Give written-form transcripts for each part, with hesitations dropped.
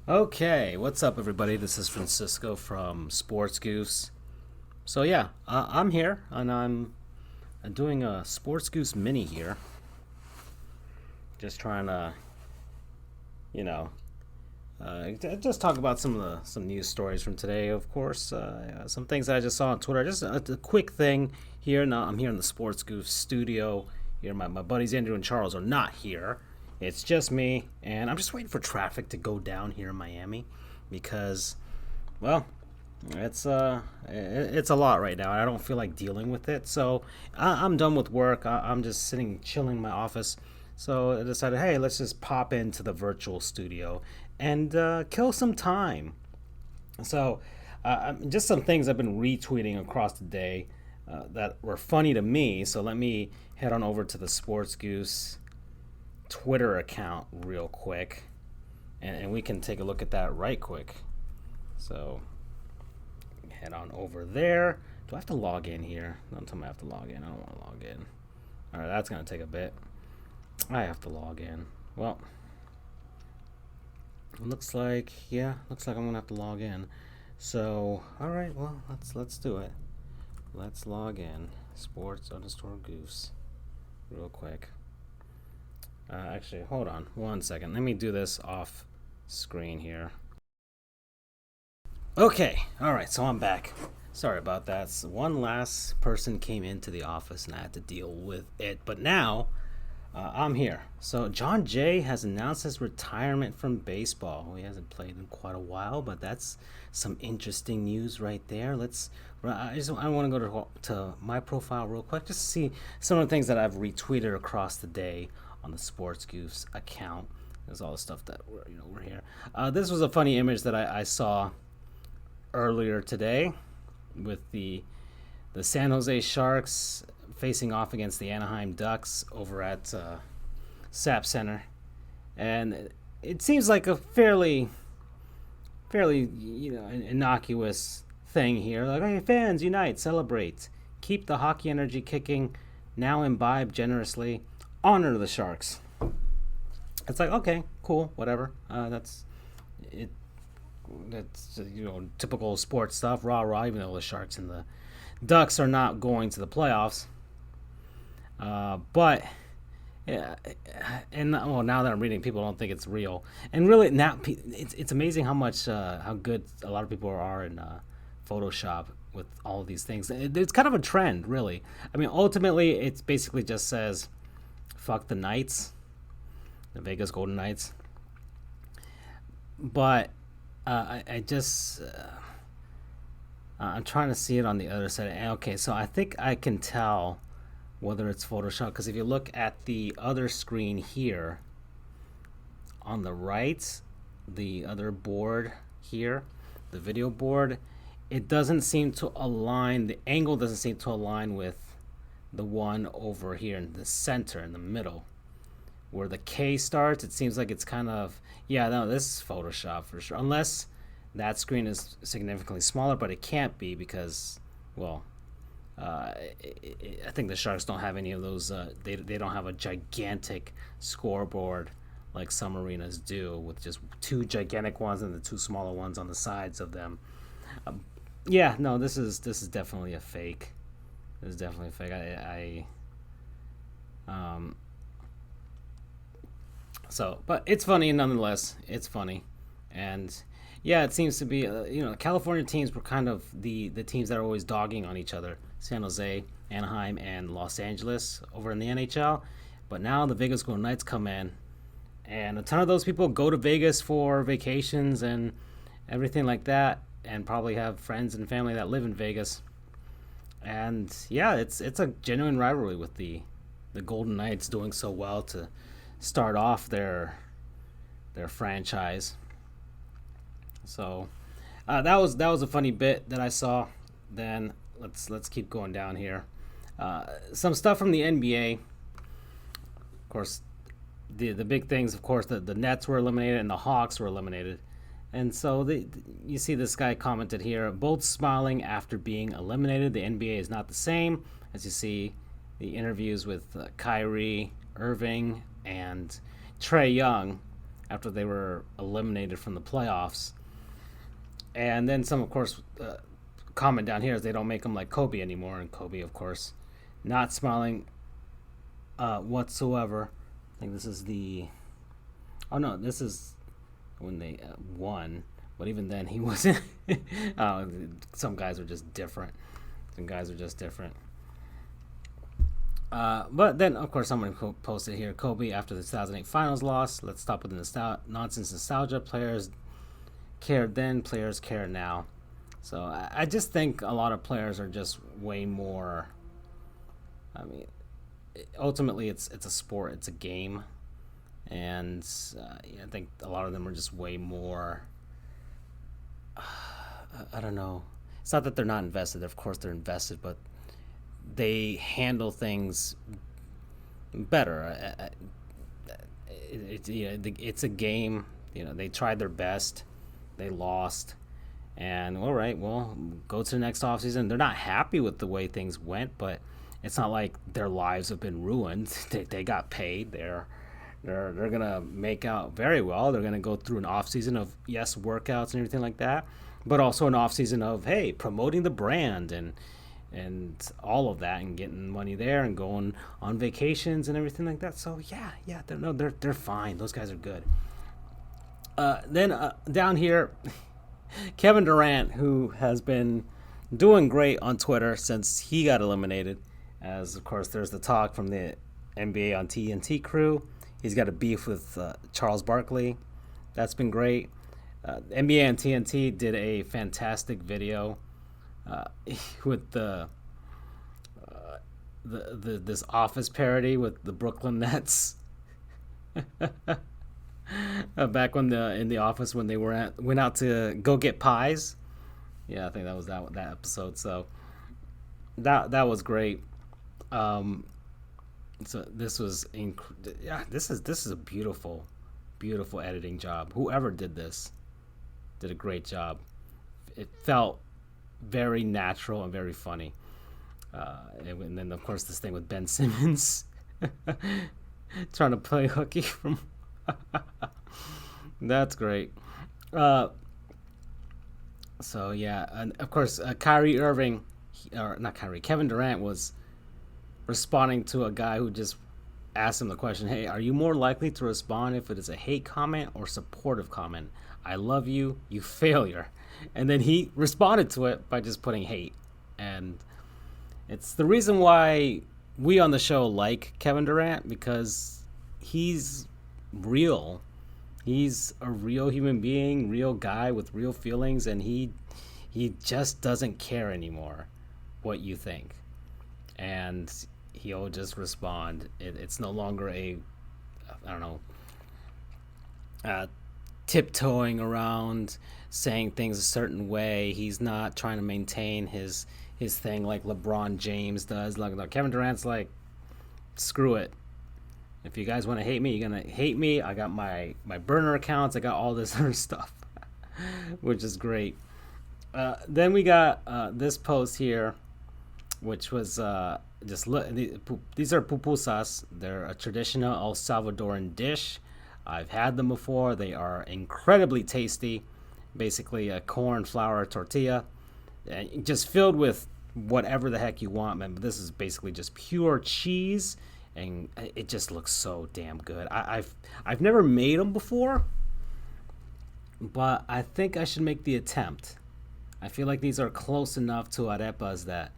Okay, what's up, everybody? This is Francisco from Sports Goofs. So yeah, I'm here, and I'm doing a Sports Goofs mini here. Just trying to, you know, just talk about some news stories from today. Of course, some things that I just saw on Twitter. Just a quick thing here. Now I'm here in the Sports Goofs studio. Here, my buddies Andrew and Charles are not here. It's just me, and I'm just waiting for traffic to go down here in Miami because, well, it's a lot right now. I don't feel like dealing with it, so I'm done with work. I'm just sitting chilling in my office. So I decided, hey, let's just pop into the virtual studio and kill some time. So just some things I've been retweeting across the day that were funny to me. So let me head on over to the Sports Goose Twitter account real quick, and we can take a look at that right quick. So head on over there. Do I have to log in here? Don't tell me I have to log in. I don't want to log in. All right, that's gonna take a bit. I have to log in. Well, looks like I'm gonna have to log in. So all right, well let's do it. Let's log in. Sports underscore goofs real quick. Actually, hold on 1 second. Let me do this off screen here. Okay, all right, so I'm back. Sorry about that. So one last person came into the office and I had to deal with it. But now I'm here. So John Jay has announced his retirement from baseball. He hasn't played in quite a while, but that's some interesting news right there. I want to go to my profile real quick just to see some of the things that I've retweeted across the day on the Sports Goofs account. There's all the stuff that we're here. This was a funny image that I saw earlier today with the San Jose Sharks facing off against the Anaheim Ducks over at SAP Center, and it seems like a fairly innocuous thing here. Like, hey, fans, unite, celebrate, keep the hockey energy kicking. Now imbibe generously, honor the Sharks. It's like, okay, cool, whatever. That's it. That's typical sports stuff. Rah rah. Even though the Sharks and the Ducks are not going to the playoffs, but yeah, and well, now that I'm reading, people don't think it's real. And really, now it's amazing how much how good a lot of people are in Photoshop with all of these things. It's kind of a trend, really. I mean, ultimately, it's basically just says, "Fuck the Knights," the Vegas Golden Knights. But I just I'm trying to see it on the other side. Okay, so I think I can tell whether it's Photoshop because if you look at the other screen here on the right, the other board here, the video board, it doesn't seem to align. The angle doesn't seem to align with the one over here in the center, in the middle, where the K starts. It seems like it's kind of, yeah, no, this is Photoshop for sure. Unless that screen is significantly smaller, but it can't be because, well, I think the Sharks don't have any of those. They don't have a gigantic scoreboard like some arenas do, with just two gigantic ones and the two smaller ones on the sides of them. Yeah, no, this is definitely a fake. This is definitely a fake. So, but it's funny nonetheless. It's funny, and yeah, it seems to be. California teams were kind of the teams that are always dogging on each other. San Jose, Anaheim, and Los Angeles over in the NHL. But now the Vegas Golden Knights come in, and a ton of those people go to Vegas for vacations and everything like that, and probably have friends and family that live in Vegas. And yeah, it's a genuine rivalry with the Golden Knights doing so well to start off their franchise. So that was a funny bit that I saw. Then let's keep going down here. Some stuff from the NBA. Of course, the big things. Of course, the Nets were eliminated and the Hawks were eliminated. And so you see this guy commented here, both smiling after being eliminated. The NBA is not the same. As you see, the interviews with Kyrie Irving and Trae Young after they were eliminated from the playoffs. And then some, of course, comment down here is they don't make him like Kobe anymore. And Kobe, of course, not smiling whatsoever. I think this is the... Oh, no, this is when they won. But even then, he wasn't... Some guys are just different. But then, of course, someone posted here, Kobe after the 2008 finals loss. Let's stop with the nonsense nostalgia. Players cared then, players care now. So I just think a lot of players are just way more... I mean, ultimately, it's a sport. It's a game. And I think a lot of them are just way more... I don't know. It's not that they're not invested. Of course, they're invested, but they handle things better. It's a game. They tried their best. They lost. And, all right, well, go to the next offseason. They're not happy with the way things went, but it's not like their lives have been ruined. They got paid. They're going to make out very well. They're going to go through an offseason of, yes, workouts and everything like that, but also an offseason of, hey, promoting the brand and all of that and getting money there and going on vacations and everything like that. So, yeah, they're fine. Those guys are good. Then down here, Kevin Durant, who has been doing great on Twitter since he got eliminated, as, of course, there's the talk from the NBA on TNT crew. He's got a beef with Charles Barkley. That's been great. NBA and TNT did a fantastic video with this Office parody with the Brooklyn Nets. Back when in the Office when they went out to go get pies. Yeah, I think that was that episode. So that was great. So this was this is a beautiful editing job. Whoever did this did a great job. It felt very natural and very funny. And then of course this thing with Ben Simmons trying to play hooky from that's great. So yeah, and of course Kevin Durant was responding to a guy who just asked him the question, hey, are you more likely to respond if it is a hate comment or supportive comment? I love you, you failure. And then he responded to it by just putting hate. And it's the reason why we on the show like Kevin Durant, because he's real. He's a real human being, real guy with real feelings, and he just doesn't care anymore what you think. And he'll just respond. It's no longer tiptoeing around saying things a certain way. He's not trying to maintain his thing like LeBron James does. Like Kevin Durant's like, screw it. If you guys want to hate me, you're gonna hate me. I got my burner accounts. I got all this other stuff, which is great. Then we got this post here, which was these are pupusas. They're a traditional El Salvadoran dish. I've had them before. They are incredibly tasty. Basically a corn flour tortilla, and just filled with whatever the heck you want, man. But this is basically just pure cheese, and it just looks so damn good. I've never made them before, but I think I should make the attempt. I feel like these are close enough to arepas that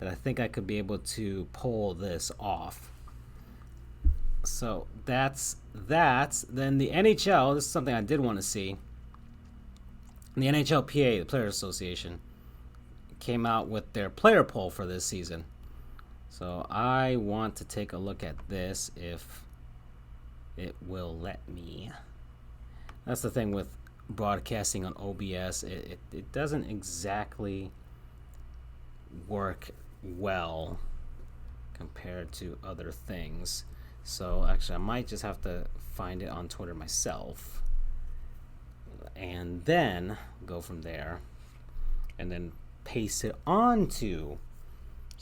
I think I could be able to pull this off. So that's that. Then the NHL, this is something I did want to see. The NHLPA, the Player Association, came out with their player poll for this season. So I want to take a look at this if it will let me. That's the thing with broadcasting on OBS. It doesn't exactly work well compared to other things. So actually I might just have to find it on Twitter myself and then go from there and then paste it onto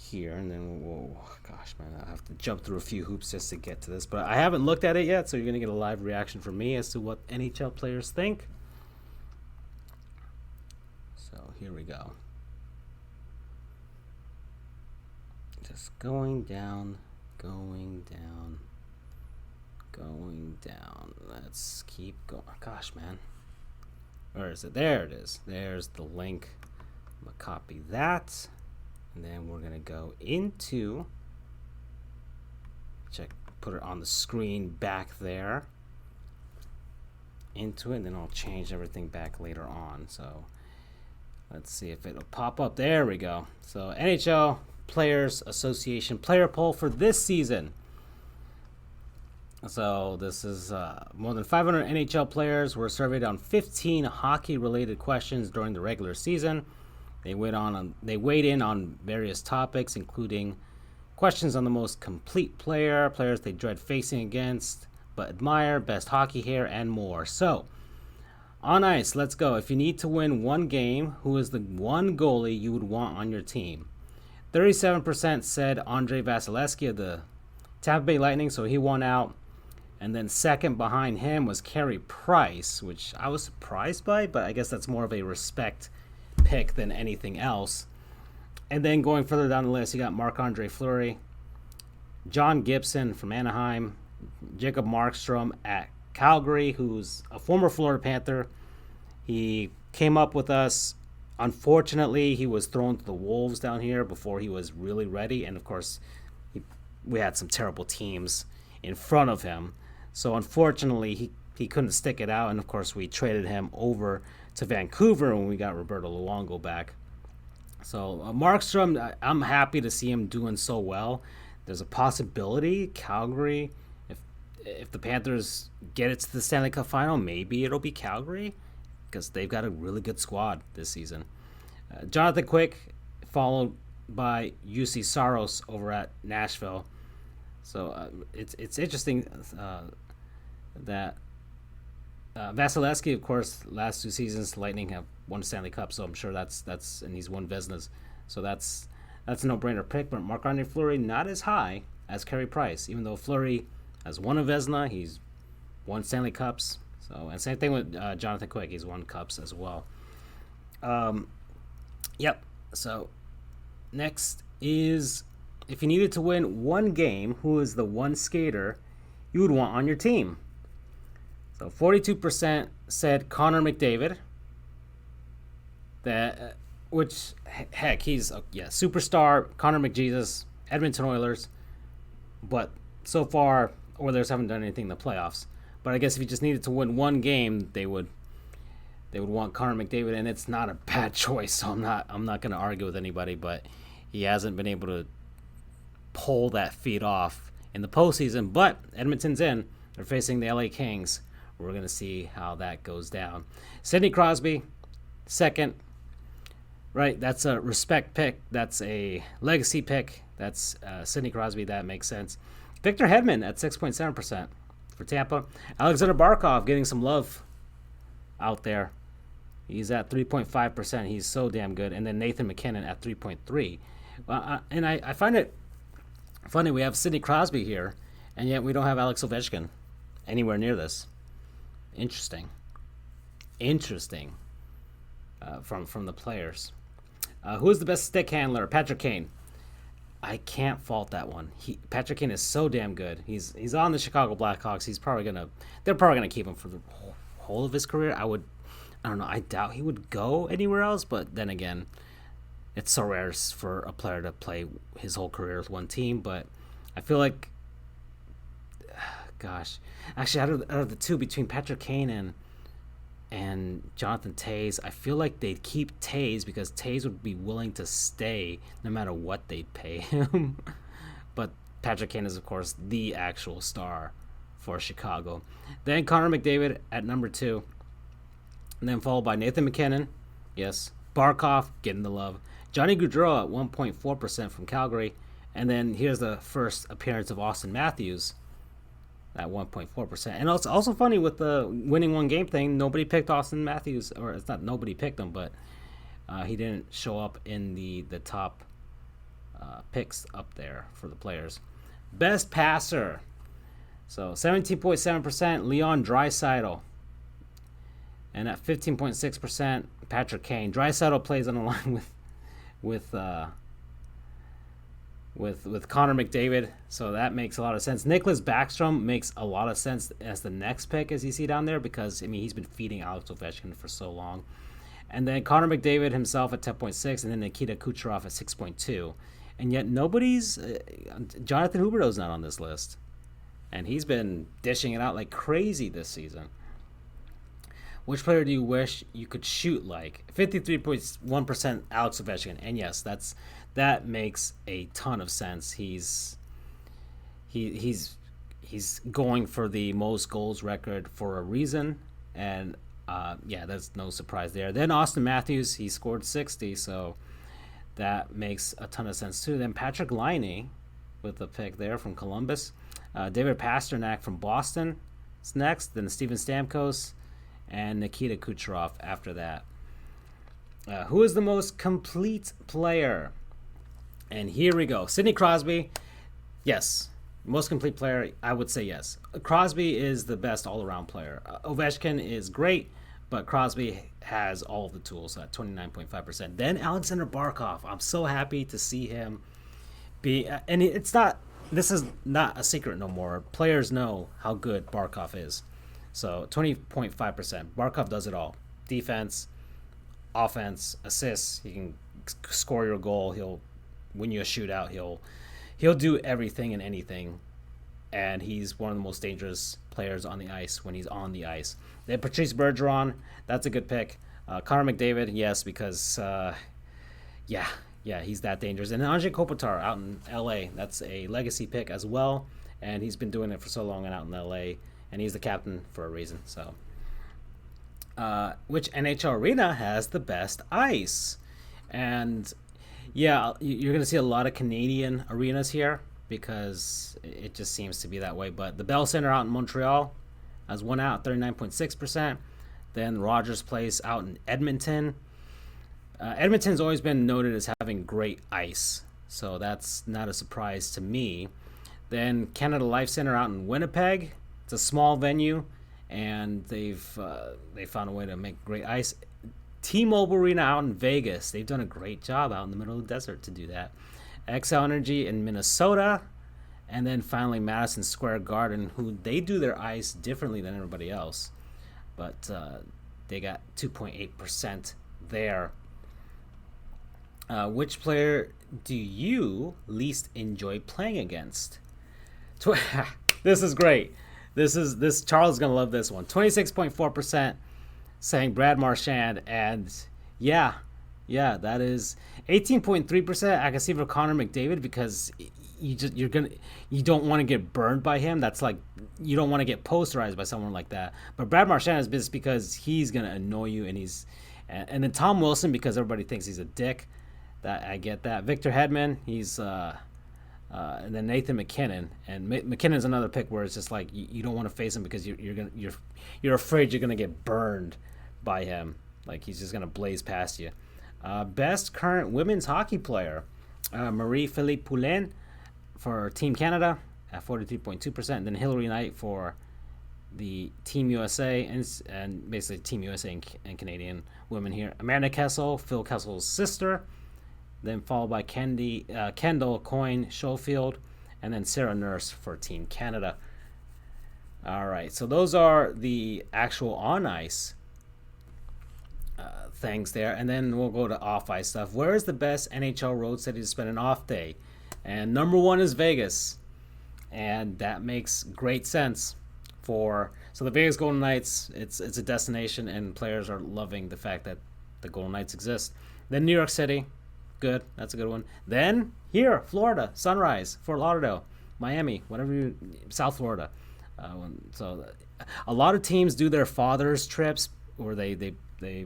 here, and then gosh, man, I have to jump through a few hoops just to get to this. But I haven't looked at it yet, so you're gonna get a live reaction from me as to what NHL players think. So here we go. Just going down. Let's keep going. Gosh, man. Where is it? There it is. There's the link. I'm going to copy that. And then we're going to go into, put it on the screen back there. Into it, and then I'll change everything back later on. So let's see if it'll pop up. There we go. So NHL Players Association Player Poll for this season. So this is more than 500 NHL players were surveyed on 15 hockey-related questions during the regular season. They weighed in on various topics, including questions on the most complete player, players they dread facing against but admire, best hockey hair, and more. So, on ice, let's go. If you need to win one game, who is the one goalie you would want on your team? 37% said Andrei Vasilevsky of the Tampa Bay Lightning, so he won out. And then second behind him was Carey Price, which I was surprised by, but I guess that's more of a respect pick than anything else. And then going further down the list, you got Marc-Andre Fleury, John Gibson from Anaheim, Jacob Markstrom at Calgary, who's a former Florida Panther. He came up with us. Unfortunately, he was thrown to the Wolves down here before he was really ready. And, of course, we had some terrible teams in front of him. So, unfortunately, he couldn't stick it out. And, of course, we traded him over to Vancouver when we got Roberto Luongo back. So, Markstrom, I'm happy to see him doing so well. There's a possibility Calgary, if the Panthers get it to the Stanley Cup final, maybe it'll be Calgary because they've got a really good squad this season. Jonathan Quick, followed by UC Saros over at Nashville. So it's interesting that Vasilevsky, of course, last two seasons, Lightning have won Stanley Cup, so I'm sure that's and he's won Vezinas. So that's a no-brainer pick. But Marc-Andre Fleury not as high as Carey Price, even though Fleury has won a Vezina, he's won Stanley Cups. So and same thing with Jonathan Quick, he's won cups as well. Yep. So next is, if you needed to win one game, who is the one skater you would want on your team? So 42% said Connor McDavid. Which heck, he's superstar Connor McJesus, Edmonton Oilers, but so far Oilers haven't done anything in the playoffs. But I guess if you just needed to win one game, they would want Connor McDavid, and it's not a bad choice. So I'm not going to argue with anybody, but he hasn't been able to pull that feat off in the postseason. But Edmonton's in. They're facing the LA Kings. We're going to see how that goes down. Sidney Crosby, second. Right, that's a respect pick. That's a legacy pick. That's Sidney Crosby. That makes sense. Victor Hedman at 6.7% for Tampa. Alexander Barkov getting some love out there. He's at 3.5%. He's so damn good. And then Nathan McKinnon at 3.3%. And I find it funny we have Sidney Crosby here, and yet we don't have Alex Ovechkin anywhere near this. Interesting. From the players. Who is the best stick handler? Patrick Kane. I can't fault that one. Patrick Kane is so damn good. He's on the Chicago Blackhawks. They're probably gonna keep him for the whole of his career. I don't know. I doubt he would go anywhere else. But then again, it's so rare for a player to play his whole career with one team. But I feel like, gosh, actually, out of the two, between Patrick Kane and Jonathan Toews, I feel like they'd keep Toews because Toews would be willing to stay no matter what they'd pay him. But Patrick Kane is, of course, the actual star for Chicago. Then Connor McDavid at number 2. And then followed by Nathan McKinnon. Yes. Barkov getting the love. Johnny Gaudreau at 1.4% from Calgary. And then here's the first appearance of Austin Matthews at 1.4%. And it's also funny with the winning one game thing, nobody picked Austin Matthews, or it's not nobody picked him, but he didn't show up in the top picks up there for the players. Best passer. So 17.7%, Leon Draisaitl. And at 15.6%, Patrick Kane. Draisaitl plays on the line with Connor McDavid, so that makes a lot of sense. Nicholas Backstrom makes a lot of sense as the next pick, as you see down there, because I mean he's been feeding Alex Ovechkin for so long. And then Connor McDavid himself at 10.6, and then Nikita Kucherov at 6.2. And yet nobody's Jonathan Huberdeau's not on this list, and he's been dishing it out like crazy this season. Which player do you wish you could shoot like? 53.1% Alex Ovechkin, and yes, that makes a ton of sense. He's going for the most goals record for a reason, and yeah, that's no surprise there. Then Austin Matthews, he scored 60, so that makes a ton of sense too. Then Patrick Laine with the pick there from Columbus. David Pasternak from Boston is next. Then Steven Stamkos and Nikita Kucherov after that. Who is the most complete player? And here we go. Sidney Crosby, yes. Most complete player, I would say yes. Crosby is the best all-around player. Ovechkin is great, but Crosby has all of the tools at 29.5%. Then Alexander Barkov. I'm so happy to see him be... and this is not a secret no more. Players know how good Barkov is. So 20.5%. Barkov does it all. Defense, offense, assists. He can score your goal. He'll win you a shootout. He'll do everything and anything. And he's one of the most dangerous players on the ice when he's on the ice. Then Patrice Bergeron, that's a good pick. Connor McDavid, yes, because yeah, he's that dangerous. And Anze Kopitar out in LA, that's a legacy pick as well. And he's been doing it for so long and out in LA. And he's the captain for a reason. So, which NHL arena has the best ice? And yeah, you're going to see a lot of Canadian arenas here because it just seems to be that way. But the Bell Center out in Montreal has won out, 39.6%. Then Rogers Place out in Edmonton. Edmonton's always been noted as having great ice, so that's not a surprise to me. Then Canada Life Center out in Winnipeg. It's a small venue, and they found a way to make great ice. T-Mobile Arena out in Vegas. They've done a great job out in the middle of the desert to do that. XL Energy in Minnesota. And then finally Madison Square Garden, who they do their ice differently than everybody else. But they got 2.8% there. Which player do you least enjoy playing against? This is great. This Charles is going to love this one. 26.4% saying Brad Marchand, and yeah, that is 18.3%. I can see for Connor McDavid because you don't want to get burned by him. That's like you don't want to get posterized by someone like that. But Brad Marchand is just because he's going to annoy you, and then Tom Wilson because everybody thinks he's a dick. That I get that. Victor Hedman, he's and then Nathan McKinnon, and McKinnon's another pick where it's just like you don't want to face him because you're afraid you're gonna get burned by him. Like he's just gonna blaze past you. Best current women's hockey player, Marie-Philippe Poulin for Team Canada at 43.2%. Then Hillary Knight for the Team USA and basically Team USA and Canadian women here. Amanda Kessel, Phil Kessel's sister. Then followed by Kendall Coyne Schofield, and then Sarah Nurse for Team Canada. All right, so those are the actual on-ice things there, and then we'll go to off-ice stuff. Where is the best NHL road city to spend an off day? And number one is Vegas, and that makes great sense so the Vegas Golden Knights. It's a destination, and players are loving the fact that the Golden Knights exist. Then New York City. Good, that's a good one. Then here, Florida, Sunrise, Fort Lauderdale, Miami, South Florida. So a lot of teams do their fathers trips, or they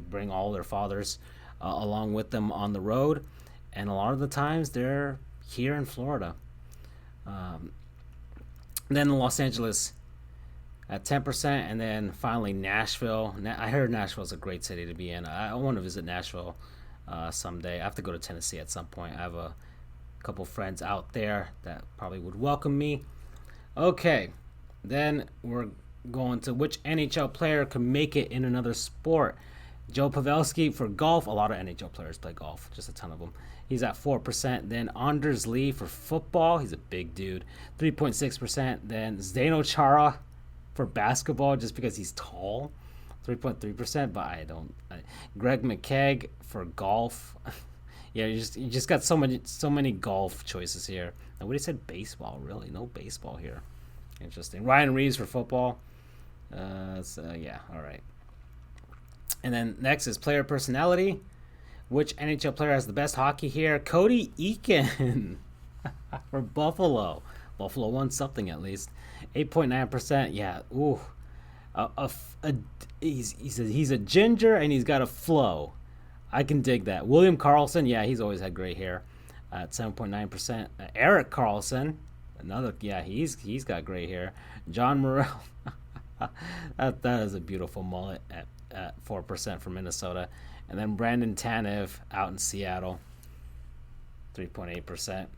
bring all their fathers along with them on the road, and a lot of the times they're here in Florida. Then Los Angeles at 10%, and then finally Nashville. I heard Nashville's a great city to be in. I want to visit Nashville someday. I have to go to Tennessee at some point. I have a couple friends out there that probably would welcome me. Okay, then we're going to which NHL player could make it in another sport. Joe Pavelski for golf. A lot of NHL players play golf, just a ton of them. He's at 4%. Then Anders Lee for football. He's a big dude, 3.6%. Then Zdeno Chara for basketball, just because he's tall, 3.3%. But Greg McKegg for golf. Yeah, you just got so many golf choices here. Nobody said baseball, really. No baseball here. Interesting. Ryan Reeves for football. Yeah, all right. And then next is player personality. Which NHL player has the best hockey here? Cody Eakin for Buffalo. Buffalo won something at least. 8.9%. Yeah. Ooh. He's a ginger and he's got a flow. I can dig that. William Karlsson. Yeah, he's always had gray hair. At 7.9%. Eric Carlson. Another. Yeah, he's got gray hair. John Morrell. that is a beautiful mullet at 4% from Minnesota. And then Brandon Tanev out in Seattle, 3.8%.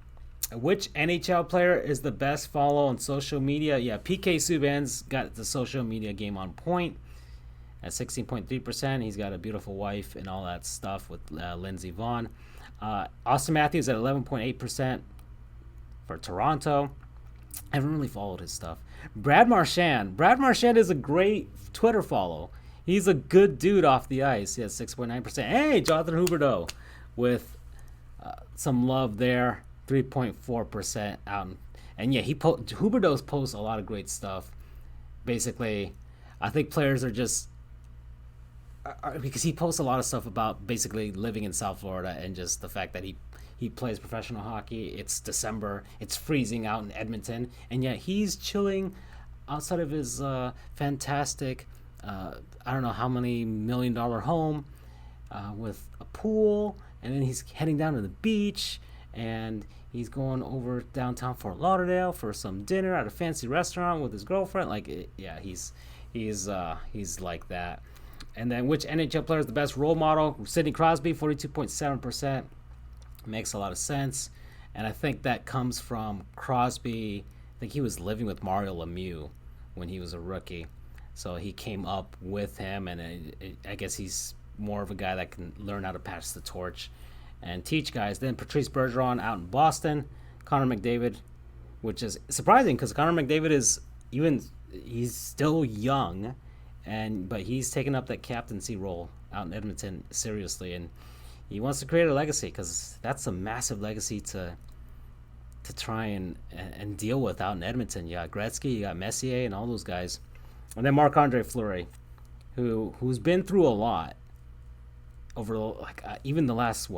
Which NHL player is the best follow on social media? Yeah, PK Subban's got the social media game on point at 16.3%. He's got a beautiful wife and all that stuff with Lindsey Vonn. Austin Matthews at 11.8% for Toronto. I haven't really followed his stuff. Brad Marchand. Brad Marchand is a great Twitter follow. He's a good dude off the ice. He has 6.9%. Hey, Jonathan Huberdeau with some love there, 3.4% out. And yeah, Huberdeau posts a lot of great stuff. Basically, I think players are just because he posts a lot of stuff about basically living in South Florida and just the fact that he plays professional hockey. It's December. It's freezing out in Edmonton, and yet he's chilling outside of his fantastic. I don't know how many $1 million home with a pool, and then he's heading down to the beach, and he's going over downtown Fort Lauderdale for some dinner at a fancy restaurant with his girlfriend. He's like that. And then which NHL player is the best role model? Sidney Crosby, 42.7%. Makes a lot of sense, and I think that comes from Crosby. I think he was living with Mario Lemieux when he was a rookie. So he came up with him, and I guess he's more of a guy that can learn how to pass the torch and teach guys. Then Patrice Bergeron out in Boston. Connor McDavid, which is surprising because Connor McDavid he's still young, but he's taken up that captaincy role out in Edmonton seriously, and he wants to create a legacy because that's a massive legacy to try and deal with out in Edmonton. You got Gretzky, you got Messier, and all those guys. And then Marc-Andre Fleury, who's been through a lot over even the last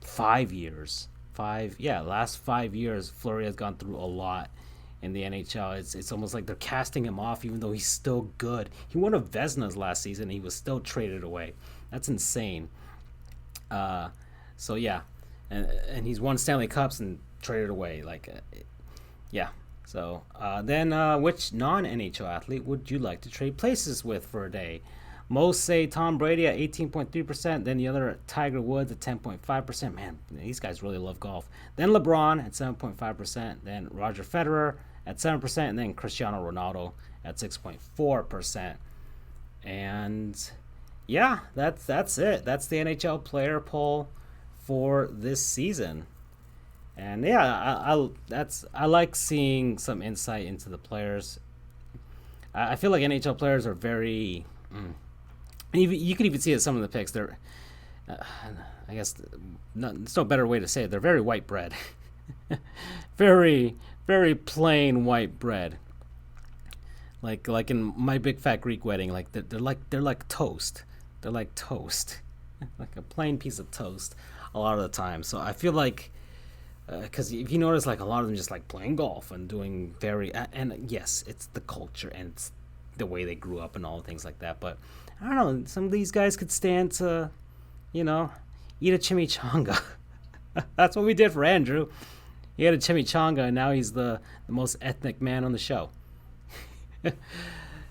5 years. Last 5 years, Fleury has gone through a lot in the NHL. It's almost like they're casting him off, even though he's still good. He won a Vezinas last season, and he was still traded away. That's insane. So yeah, and he's won Stanley Cups and traded away. So then which non-NHL athlete would you like to trade places with for a day? Most say Tom Brady at 18.3%. Then the other Tiger Woods at 10.5%. Man, these guys really love golf. Then LeBron at 7.5%. Then Roger Federer at 7%. And then Cristiano Ronaldo at 6.4%. And yeah, that's it. That's the NHL player poll for this season. And yeah, I like seeing some insight into the players. I feel like NHL players are very. You can even see it in some of the picks. They're, I guess, there's no better way to say it. They're very white bread, very very plain white bread. Like in My Big Fat Greek Wedding, they're like toast. They're like toast, like a plain piece of toast a lot of the time. So I feel like. Because if you notice, a lot of them just playing golf and doing and yes, it's the culture and it's the way they grew up and all things like that. But I don't know, some of these guys could stand to, eat a chimichanga. That's what we did for Andrew. He had a chimichanga, and now he's the most ethnic man on the show.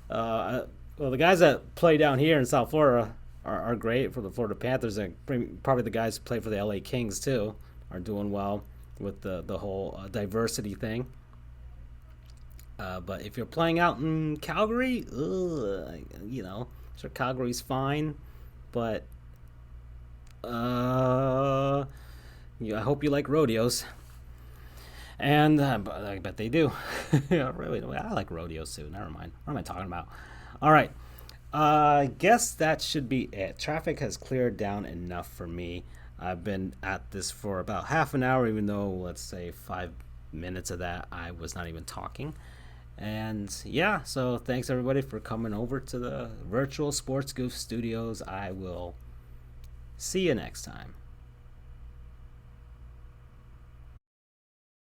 Well, the guys that play down here in South Florida are great for the Florida Panthers, and probably the guys who play for the LA Kings too are doing well. with the whole diversity thing. But if you're playing out in Calgary, sure Calgary's fine, but I hope you like rodeos. And I bet they do. Really, I like rodeos too. Never mind. What am I talking about? All right. I guess that should be it. Traffic has cleared down enough for me. I've been at this for about half an hour, even though, let's say, 5 minutes of that I was not even talking. And yeah, so thanks everybody for coming over to the virtual Sports Goof studios. I will see you next time.